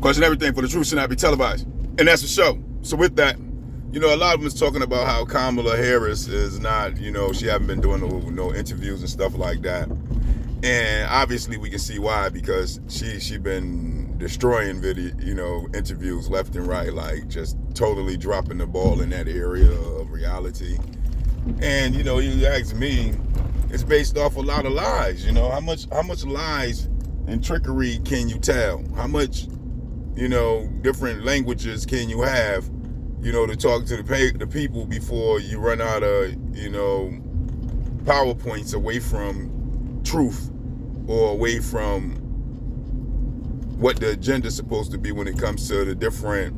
Question everything, for the truth should not be televised. And that's the show. So with that, a lot of them is talking about how Kamala Harris is not, she haven't been doing no interviews and stuff like that. And obviously we can see why, because she been destroying interviews left and right, like just totally dropping the ball in that area of reality. And you ask me, it's based off a lot of lies. How much lies and trickery can you tell? How much different languages can you have to talk to the people before you run out of PowerPoints away from truth, or away from what the agenda is supposed to be when it comes to the different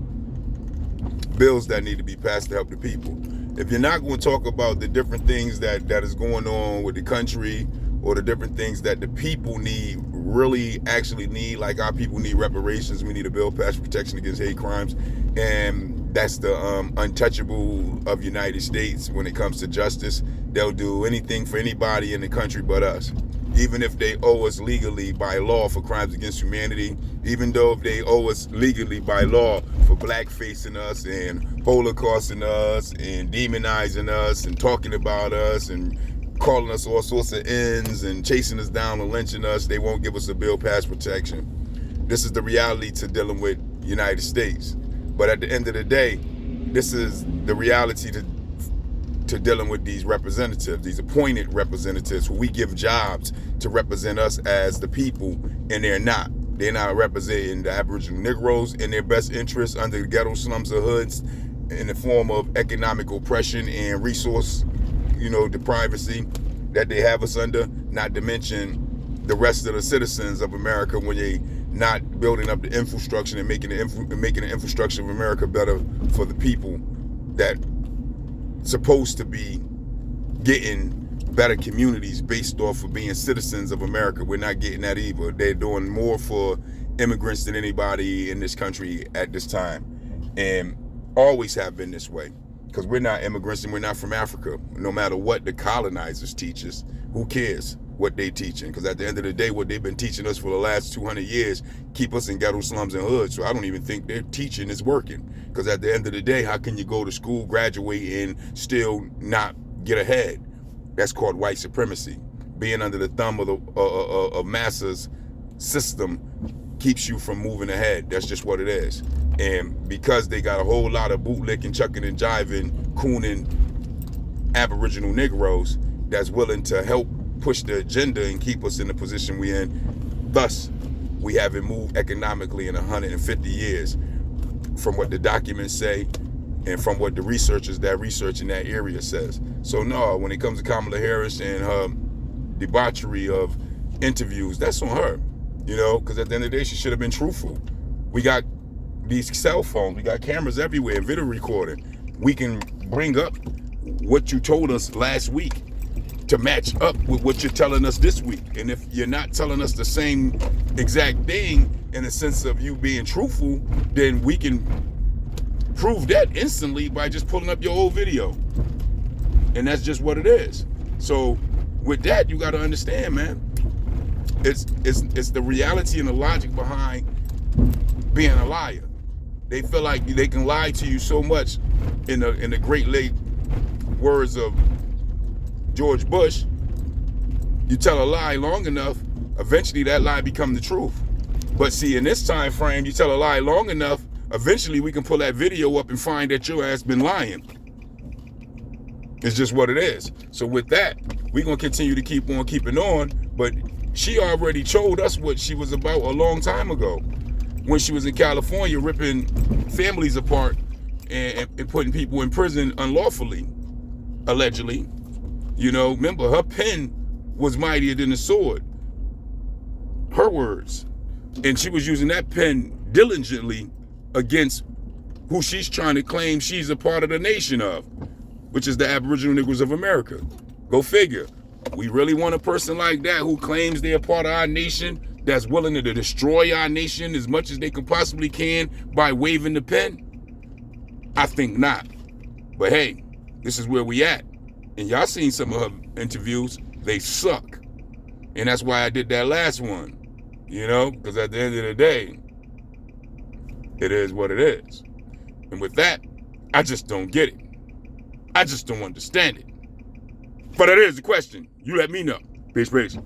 bills that need to be passed to help the people. If you're not going to talk about the different things that is going on with the country, or the different things that the people actually need, like our people need reparations, we need a bill passed protection against hate crimes, and that's the untouchable of United States when it comes to justice. They'll do anything for anybody in the country but us. Even if they owe us legally by law for crimes against humanity, even though if they owe us legally by law for blackfacing us and holocausting us and demonizing us and talking about us and calling us all sorts of ends and chasing us down and lynching us, they won't give us a bill passed protection. This is the reality to dealing with United States. But at the end of the day, this is the reality to dealing with these representatives, these appointed representatives who we give jobs to represent us as the people, and they're not. They're not representing the Aboriginal Negroes in their best interests under the ghetto slums of hoods in the form of economic oppression and resource, deprivacy that they have us under, not to mention the rest of the citizens of America when they not building up the infrastructure and making the infrastructure of America better for the people that supposed to be getting better communities based off of being citizens of America. We're not getting that either. They're doing more for immigrants than anybody in this country at this time, and always have been this way, because we're not immigrants and we're not from Africa. No matter what the colonizers teach us, who cares what they teaching? Because at the end of the day, what they've been teaching us for the last 200 years keep us in ghetto slums and hoods. So I don't even think their teaching is working, because at the end of the day, how can you go to school, graduate, and still not get ahead? That's called white supremacy. Being under the thumb of masses system keeps you from moving ahead. That's just what it is. And because they got a whole lot of bootlicking, chucking and jiving, cooning Aboriginal Negroes that's willing to help push the agenda and keep us in the position we're in, thus we haven't moved economically in 150 years, from what the documents say and from what the researchers that research in that area says. So no, when it comes to Kamala Harris and her debauchery of interviews, that's on her, because at the end of the day, she should have been truthful. We got these cell phones, we got cameras everywhere, video recording. We can bring up what you told us last week to match up with what you're telling us this week. And if you're not telling us the same exact thing in the sense of you being truthful, then we can prove that instantly by just pulling up your old video. And that's just what it is. So with that, you got to understand, man, it's the reality and the logic behind being a liar. They feel like they can lie to you so much, in the great late words of George Bush, you tell a lie long enough, eventually that lie become the truth. But see, in this time frame, you tell a lie long enough, eventually we can pull that video up and find that your ass been lying. It's just what it is. So with that, we're going to continue to keep on keeping on. But she already told us what she was about a long time ago, when she was in California ripping families apart and putting people in prison unlawfully, allegedly. Remember, her pen was mightier than the sword. Her words. And she was using that pen diligently against who she's trying to claim she's a part of the nation of, which is the Aboriginal Negroes of America. Go figure. We really want a person like that who claims they're part of our nation, that's willing to destroy our nation as much as they can possibly can by waving the pen? I think not. But hey, this is where we at. And y'all seen some of her interviews. They suck. And that's why I did that last one. Because at the end of the day, It is what it is. And with that, I just don't get it. I just don't understand it. But it is a question. You let me know. Peace, peace.